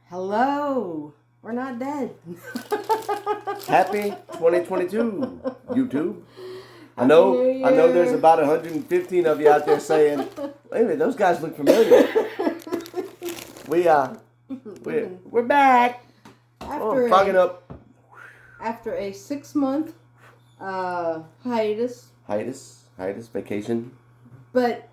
Hello. We're not dead. Happy 2022, YouTube. I know there's about 115 of you out there saying, wait a minute, those guys look familiar. We're back. After a 6-month hiatus. Hiatus, vacation. But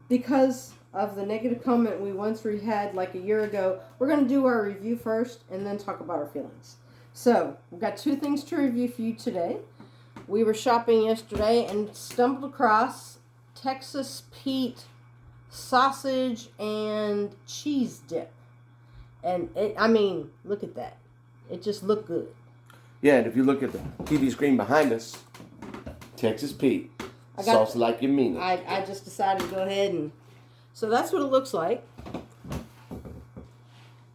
because of the negative comment we once had like a year ago, we're going to do our review first and then talk about our feelings. So, we've got 2 things to review for you today. We were shopping yesterday and stumbled across Texas-Pete sausage and cheese dip. And look at that. It just looked good. Yeah, and if you look at the TV screen behind us, Texas-Pete, sauce like you mean it. I just decided to go ahead and... So that's what it looks like.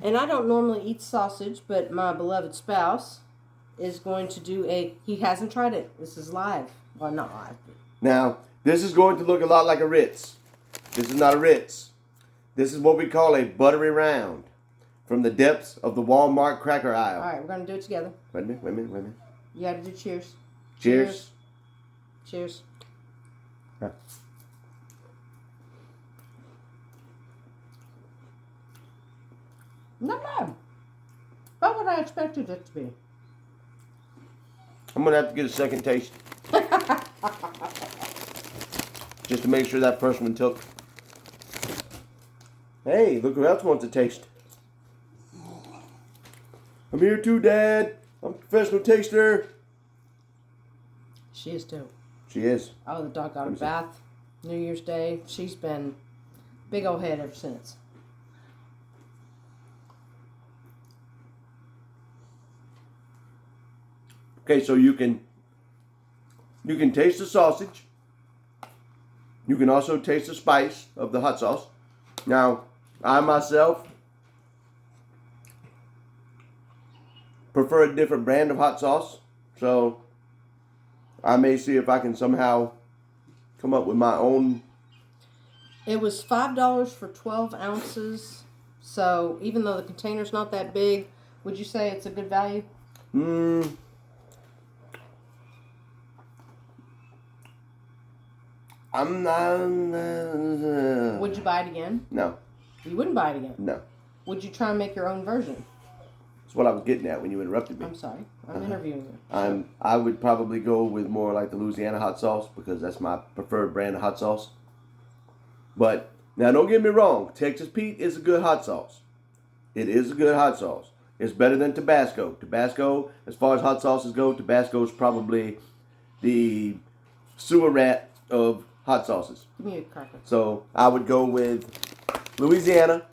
And I don't normally eat sausage, but my beloved spouse is going to do he hasn't tried it. This is live. Well, not live. Now, this is going to look a lot like a Ritz. This is not a Ritz. This is what we call a buttery round from the depths of the Walmart cracker aisle. All right, we're going to do it together. Wait a minute. You got to do cheers. Cheers. Cheers. Huh. Not bad. About what I expected it to be. I'm going to have to get a second taste. Just to make sure that first one took. Hey, look who else wants a taste. I'm here too, Dad. I'm a professional taster. She is too. She is. Oh, the dog got a bath New Year's Day. She's been big old head ever since. Okay, so you can taste the sausage. You can also taste the spice of the hot sauce. Now, I myself prefer a different brand of hot sauce, so I may see if I can somehow come up with my own. It was $5 for 12 ounces, so even though the container's not that big, would you say it's a good value? I'm not. Would you buy it again? No. You wouldn't buy it again? No. Would you try and make your own version? That's what I was getting at when you interrupted me. I'm sorry. I'm interviewing you. I would probably go with more like the Louisiana hot sauce because that's my preferred brand of hot sauce. But now don't get me wrong, Texas-Pete is a good hot sauce. It is a good hot sauce. It's better than Tabasco. Tabasco, as far as hot sauces go, Tabasco is probably the sewer rat of hot sauces. Give me a cracker. So I would go with Louisiana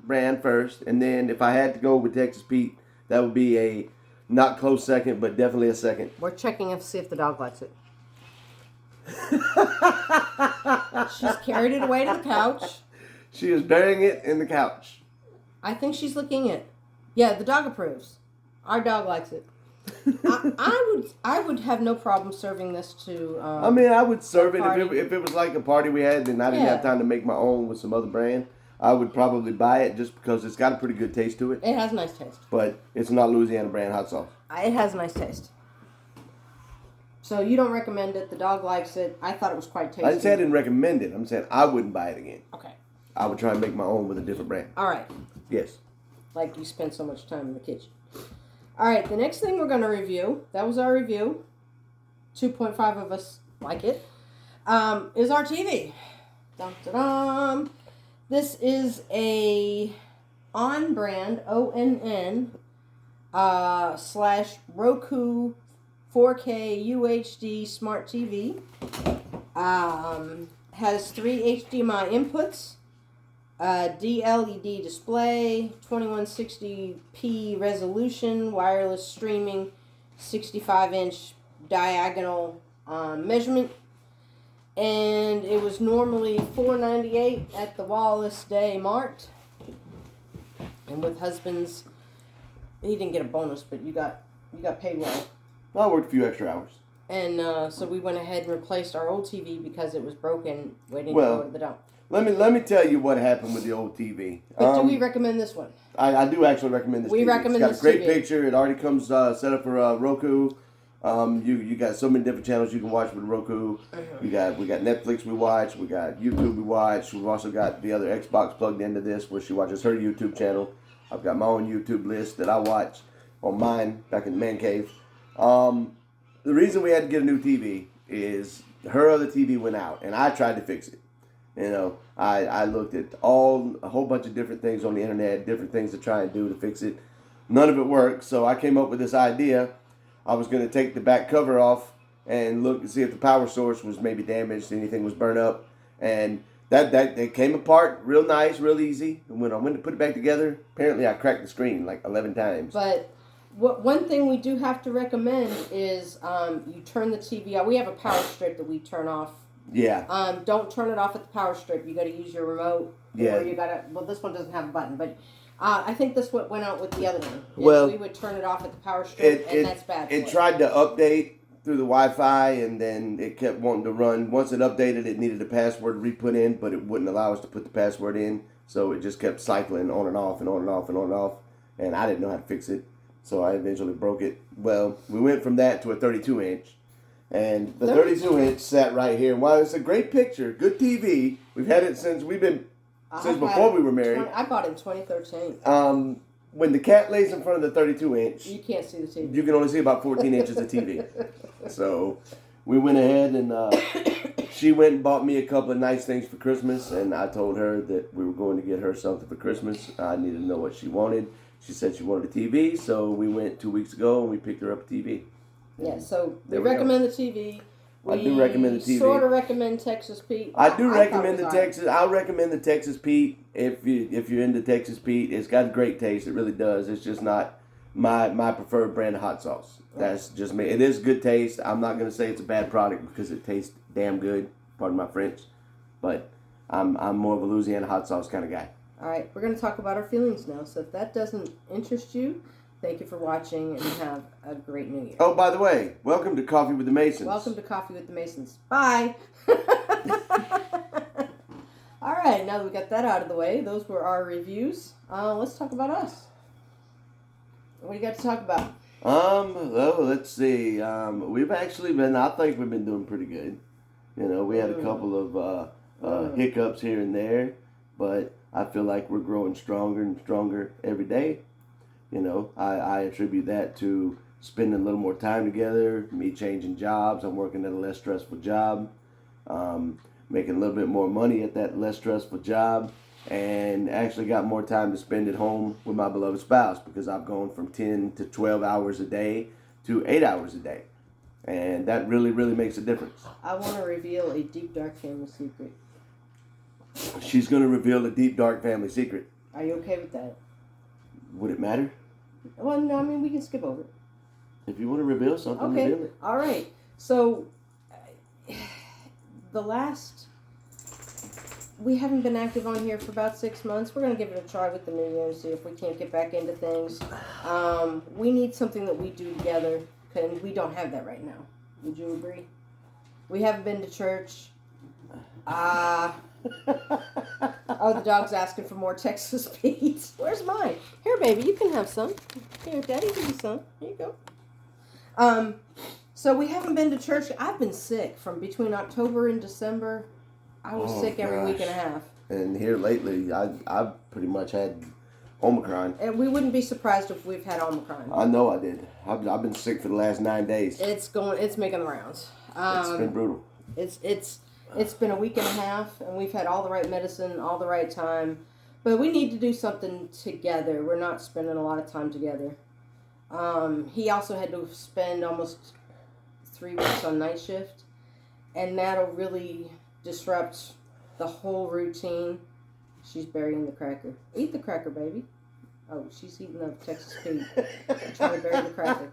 brand first, and then if I had to go with Texas-Pete, that would be a not close second, but definitely a second. We're checking to see if the dog likes it. She's carried it away to the couch. She is burying it in the couch. I think she's licking it. Yeah, the dog approves. Our dog likes it. I would have no problem serving this to. I would serve it if it was like a party we had and I didn't have time to make my own with some other brand. I would probably buy it just because it's got a pretty good taste to it. It has a nice taste. But it's not Louisiana brand hot sauce. It has a nice taste. So you don't recommend it. The dog likes it. I thought it was quite tasty. I didn't say I didn't recommend it. I'm saying I wouldn't buy it again. Okay. I would try and make my own with a different brand. All right. Yes. Like you spend so much time in the kitchen. All right. The next thing we're going to review, that was our review. 2.5 of us like it. Is our TV. Dun, dun, dun. This is a on-brand ONN / Roku 4K UHD smart TV. Has 3 HDMI inputs, DLED display, 2160p resolution, wireless streaming, 65-inch diagonal measurement. And it was normally $4.98 at the Wallace Day Mart. And with husband's, he didn't get a bonus, but you got paid well. I worked a few extra hours. And so we went ahead and replaced our old TV because it was broken, waiting to go to the dump. let me tell you what happened with the old TV. But do we recommend this one? I do actually recommend this. We TV. recommend it's got this a great TV. picture. It already comes set up for Roku. You got so many different channels you can watch with Roku. We got Netflix we watch. We got YouTube we watch. We've also got the other Xbox plugged into this, where she watches her YouTube channel. I've got my own YouTube list that I watch on mine back in the man cave. The reason we had to get a new TV is her other TV went out, and I tried to fix it. You know, I looked at a whole bunch of different things on the internet, different things to try and do to fix it. None of it worked, so I came up with this idea. I was going to take the back cover off and look and see if the power source was maybe damaged, anything was burnt up, and that came apart real nice, real easy. And when I went to put it back together, apparently I cracked the screen like 11 times. But one thing we do have to recommend is you turn the TV off. We have a power strip that we turn off. Yeah. Don't turn it off at the power strip. You got to use your remote. Yeah. Or you got to. Well, this one doesn't have a button, but I think this one went out with the other one. Well, we would turn it off at the power strip, and that's bad. It tried to update through the Wi-Fi, and then it kept wanting to run. Once it updated, it needed a password re-put in, but it wouldn't allow us to put the password in. So it just kept cycling on and off and on and off and on and off, and I didn't know how to fix it. So I eventually broke it. Well, we went from that to a 32-inch. And the 32-inch sat right here. While it's a great picture, good TV, we've had it since before we were married. I bought it in 2013. When the cat lays in front of the 32-inch, you can't see the TV. You can only see about 14 inches of TV. So we went ahead and she went and bought me a couple of nice things for Christmas. And I told her that we were going to get her something for Christmas. I needed to know what she wanted. She said she wanted a TV. So we went 2 weeks ago and we picked her up a TV. Yeah, so we recommend the TV. I do recommend the TV. Sort of recommend Texas Pete. I recommend the Texas. I'll recommend the Texas Pete if you're into Texas Pete. It's got a great taste. It really does. It's just not my preferred brand of hot sauce. That's just me. It is good taste. I'm not gonna say it's a bad product because it tastes damn good. Pardon my French, but I'm more of a Louisiana hot sauce kind of guy. All right, we're gonna talk about our feelings now. So if that doesn't interest you, thank you for watching and have a great New Year. Oh, by the way, welcome to Coffee with the Masons. Welcome to Coffee with the Masons. Bye. All right, now that we got that out of the way, those were our reviews. Let's talk about us. What do you got to talk about? Well, let's see. We've actually been, I think we've been doing pretty good. You know, we had a couple of hiccups here and there, but I feel like we're growing stronger and stronger every day. You know, I attribute that to spending a little more time together, me changing jobs. I'm working at a less stressful job, making a little bit more money at that less stressful job, and actually got more time to spend at home with my beloved spouse because I've gone from 10 to 12 hours a day to 8 hours a day. And that really, really makes a difference. I want to reveal a deep, dark family secret. She's going to reveal a deep, dark family secret. Are you okay with that? Would it matter? Well, no, I mean, we can skip over it. If you want to reveal something, reveal it. All right. So, we haven't been active on here for about 6 months. We're going to give it a try with the new year and see if we can't get back into things. We need something that we do together, and we don't have that right now. Would you agree? We haven't been to church. Oh, the dog's asking for more Texas Pete. Where's mine? Here, baby, you can have some. Here, Daddy, give you some. Here you go. So we haven't been to church. I've been sick from between October and December. I was sick every week and a half. And here lately, I've pretty much had Omicron. And we wouldn't be surprised if we've had Omicron. I know I did. I've been sick for the last 9 days. It's making the rounds. It's been brutal. It's been a week and a half, and we've had all the right medicine, all the right time. But we need to do something together. We're not spending a lot of time together. He also had to spend almost 3 weeks on night shift, and that'll really disrupt the whole routine. She's burying the cracker. Eat the cracker, baby. Oh, she's eating the Texas Pete. Trying to bury the cracker.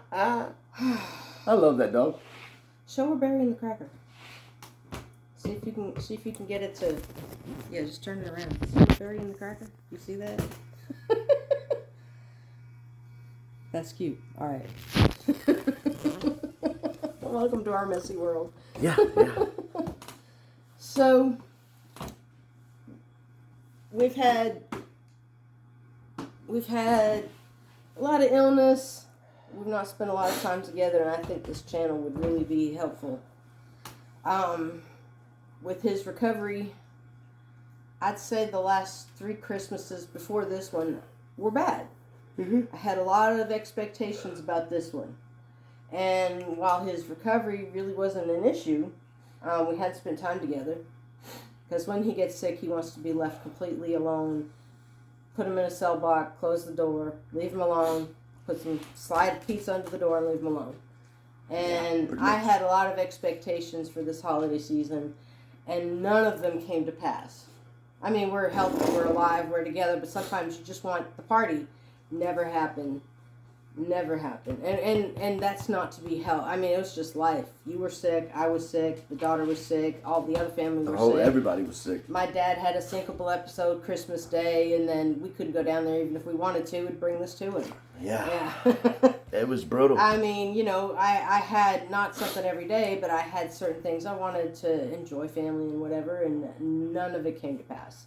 I love that dog. Show her burying the cracker. See if you can get it to. Yeah, just turn it around. See her burying the cracker? You see that? That's cute. All right. Welcome to our messy world. Yeah. So, we've had a lot of illness. We've not spent a lot of time together, and I think this channel would really be helpful. With his recovery, I'd say the last 3 Christmases before this one were bad. Mm-hmm. I had a lot of expectations about this one. And while his recovery really wasn't an issue, we had spent time together. Because when he gets sick, he wants to be left completely alone. Put him in a cell block, close the door, leave him alone, put some slide pizza under the door and leave him alone. And I had a lot of expectations for this holiday season, and none of them came to pass. I mean, we're healthy, we're alive, we're together, but sometimes you just want the party. Never happened. Never happened. And that's not to be helped. I mean, it was just life. You were sick, I was sick, the daughter was sick, all the other family were sick. Everybody was sick. My dad had a syncopal episode Christmas Day, and then we couldn't go down there even if we wanted to. We'd bring this to him. Yeah. It was brutal. I mean, you know, I had not something every day, but I had certain things I wanted to enjoy family and whatever, and none of it came to pass.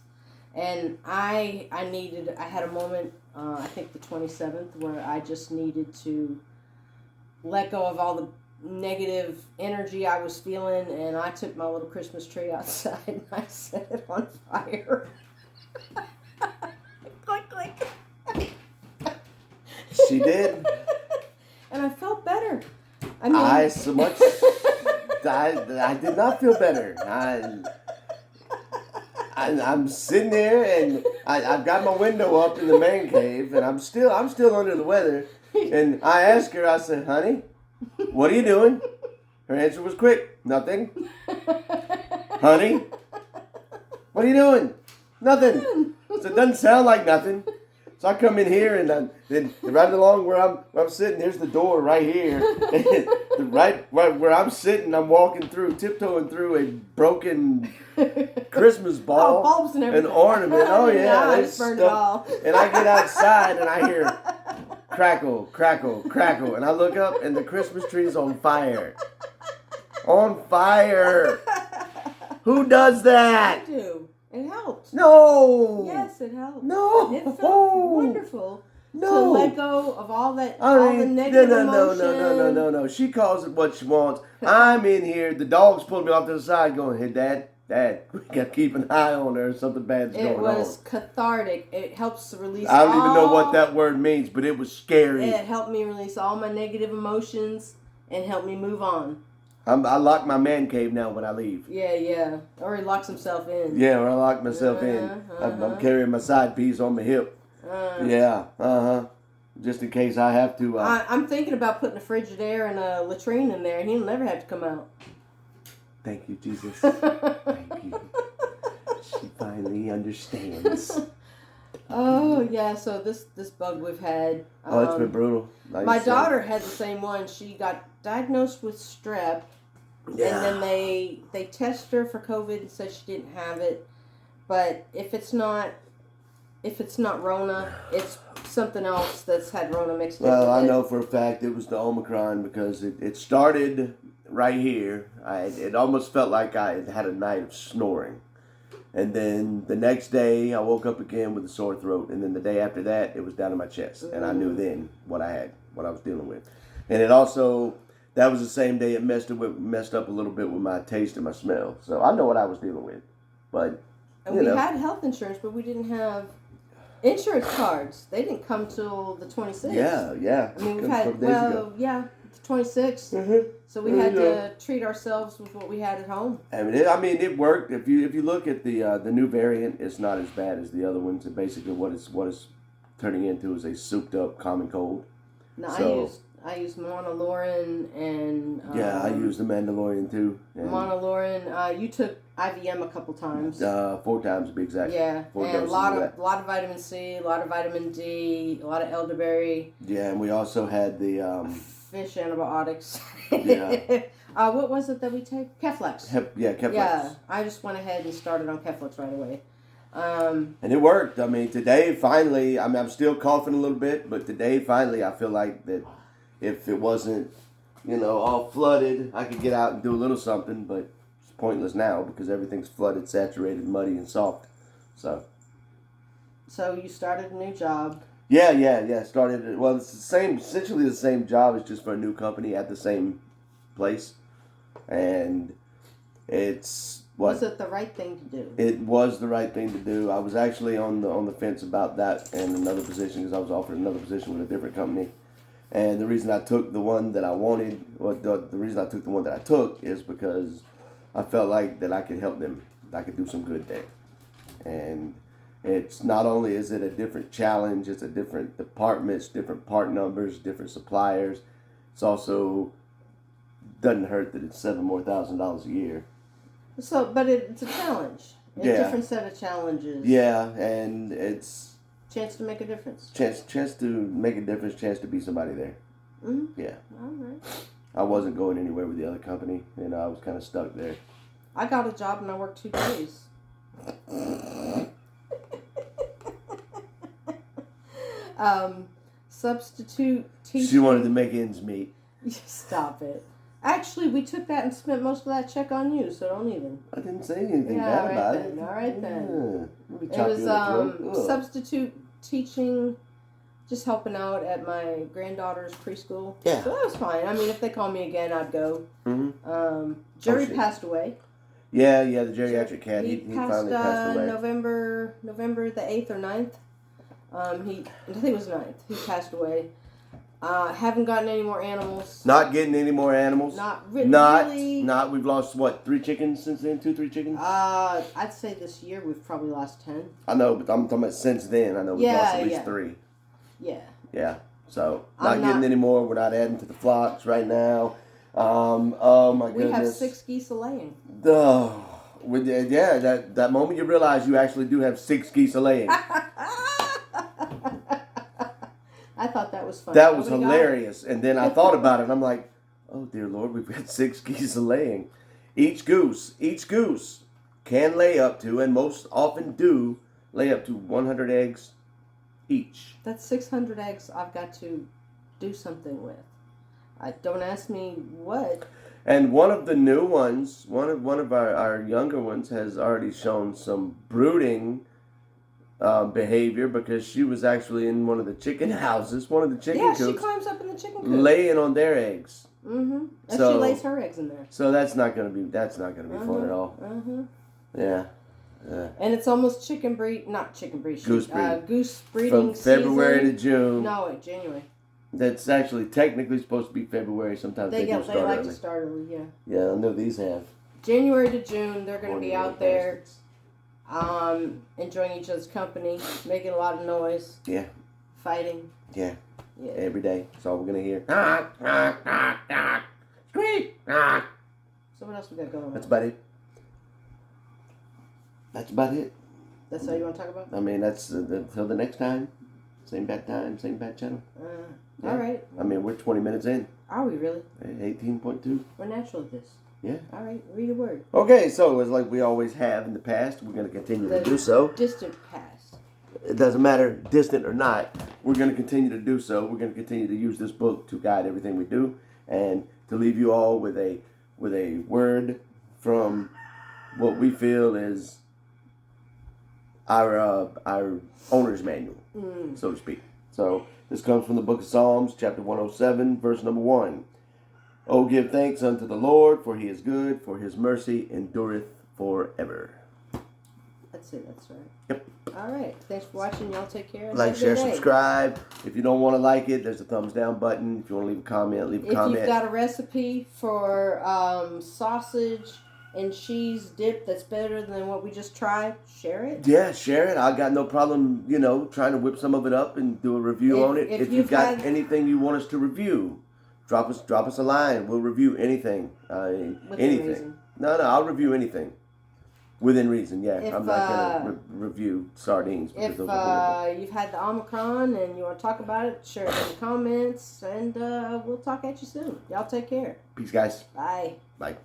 And I had a moment, I think the 27th, where I just needed to let go of all the negative energy I was feeling, and I took my little Christmas tree outside and I set it on fire. Click, click. She did. And I felt better. I mean, I did not feel better. I'm sitting there, and I've got my window up in the man cave, and I'm still under the weather. And I asked her, I said, "Honey, what are you doing?" Her answer was quick, "Nothing." "Honey, what are you doing?" "Nothing." So it doesn't sound like nothing. So I come in here, and then right along where I'm sitting, there's the door right here. right where I'm sitting, I'm walking through, tiptoeing through a broken Christmas ball, bulbs and everything. An ornament. Oh yeah, I just burned it all. And I get outside and I hear crackle, crackle, crackle, and I look up and the Christmas tree's on fire. On fire. Who does that? I do. It helped. No. Yes, it helped. No. It felt wonderful. No. To let go of all that, all the negative emotion. No. She calls it what she wants. I'm in here. The dog's pulling me off to the side going, "Hey, Dad, we got to keep an eye on her. Something bad's going on." It was cathartic. It helps release I don't even know what that word means, but it was scary. It helped me release all my negative emotions and helped me move on. I lock my man cave now when I leave. Yeah. Or he locks himself in. Yeah, or I lock myself in. I'm carrying my side piece on my hip. Just in case I have to. I'm thinking about putting a Frigidaire and a latrine in there, and he'll never have to come out. Thank you, Jesus. Thank you. She finally understands. Oh yeah, so this bug we've had. It's been brutal. My daughter had the same one. She got diagnosed with strep, and then they tested her for COVID and said she didn't have it. But if it's not Rona, it's something else that's had Rona mixed in. Well, I know for a fact it was the Omicron because it started right here. It almost felt like I had a night of snoring. And then the next day I woke up again with a sore throat. And then the day after that, it was down in my chest. And I knew then what I was dealing with. And it also, that was the same day it messed up a little bit with my taste and my smell. So I know what I was dealing with. But, and we had health insurance, but we didn't have insurance cards. They didn't come till the 26th. Yeah. I mean, we've had, the 26th. Mm-hmm. So we had to treat ourselves with what we had at home. I mean, it worked. If you look at the new variant, it's not as bad as the other ones. And basically, what it's turning into is a souped up common cold. No, so, I used Monolaurin and I used the Mandalorian too. Monolaurin. You took IVM a couple times. 4 times to be exact. Yeah, 4 and a lot of vitamin C, a lot of vitamin D, a lot of elderberry. Yeah, and we also had the fish antibiotics. Yeah. What was it that we take? Keflex. Keflex. Yeah, I just went ahead and started on Keflex right away. And it worked. I mean, today finally, I'm still coughing a little bit, but today finally I feel like that if it wasn't, all flooded, I could get out and do a little something, but it's pointless now because everything's flooded, saturated, muddy, and soft. So. So you started a new job. Yeah. Started, well, it's essentially the same job. It's just for a new company at the same place. And it's what? Was it the right thing to do? It was the right thing to do. I was actually on the fence about that and another position because I was offered another position with a different company. And the reason I took the one that I wanted, or the reason I took the one that I took is because I felt like that I could help them. I could do some good there. And it's not only is it a different challenge, it's a different departments, different part numbers, different suppliers. It's also doesn't hurt that it's $7,000 a year. So, but it's a challenge. A different set of challenges. Yeah, and it's chance to make a difference. Chance to make a difference. Chance to be somebody there. Mm-hmm. Yeah. All right. I wasn't going anywhere with the other company, and I was kind of stuck there. I got a job and I worked 2 days. Substitute teaching. She wanted to make ends meet. Stop it. Actually, we took that and spent most of that check on you, so don't even. I didn't say anything bad about it. All right then. It was substitute teaching, just helping out at my granddaughter's preschool. Yeah. So that was fine. I mean, if they call me again, I'd go. Mm-hmm. Jerry passed away. Yeah, the geriatric cat. He passed, finally passed away. November the 8th or 9th. I think it was 9th. He passed away. Haven't gotten any more animals. Not getting any more animals. Really. We've lost what, 3 chickens since then? 2-3 chickens? I'd say this year we've probably lost 10. I know, but I'm talking about since then. I know we've lost at least 3. Yeah. Yeah. So not getting any more. We're not adding to the flocks right now. Oh my goodness. We have 6 geese a laying. That moment you realize you actually do have 6 geese a laying. I thought that was funny. That was hilarious. And then I thought about it. And I'm like, oh dear Lord, we've got 6 geese a laying. Each goose can lay up to, and most often do, lay up to 100 eggs each. That's 600 eggs I've got to do something with. Don't ask me what. And one of the new ones, one of our younger ones, has already shown some brooding behavior because she was actually in one of the chicken houses, one of the chicken coops. Yeah, she climbs up in the chicken coop, laying on their eggs. Mm-hmm. And she lays her eggs in there. So that's not gonna be fun at all. Mm-hmm. Yeah. And it's almost goose breeding from February season. to June. No, wait, January. That's actually technically supposed to be February. Sometimes they like early. To start early. Yeah. Yeah, I know these have. January to June, they're going to be out there, enjoying each other's company, making a lot of noise. Yeah. Fighting. Yeah. Every day. That's all we're gonna hear. Squeak. So what else we got going on? That's about it. That's all you want to talk about? I mean, that's until the next time. Same bad time, same bad channel. Yeah. All right. I mean, we're 20 minutes in. Are we really? 18.2. We're natural at this. Yeah. All right. Read a word. Okay, so it's like we always have in the past. We're going to continue to do so. Distant past. It doesn't matter, distant or not. We're going to continue to do so. We're going to continue to use this book to guide everything we do, and to leave you all with a word from what we feel is our owner's manual, so to speak. So this comes from the book of Psalms, chapter 107, verse number 1. Oh, give thanks unto the Lord, for he is good, for his mercy endureth forever. That's it, that's right. Yep. All right. Thanks for watching. Y'all take care. Like, share, subscribe. If you don't want to like it, there's a thumbs down button. If you want to leave a comment, leave a comment. If you've got a recipe for sausage and cheese dip that's better than what we just tried, share it. Yeah, share it. I got no problem, trying to whip some of it up and do a review on it. If you've got anything you want us to review, drop us a line. We'll review anything. Anything. Reason. No, I'll review anything. Within reason, yeah. I'm not going to review sardines. If you've had the Omicron and you want to talk about it, share it in the comments, and we'll talk at you soon. Y'all take care. Peace, guys. Bye. Bye.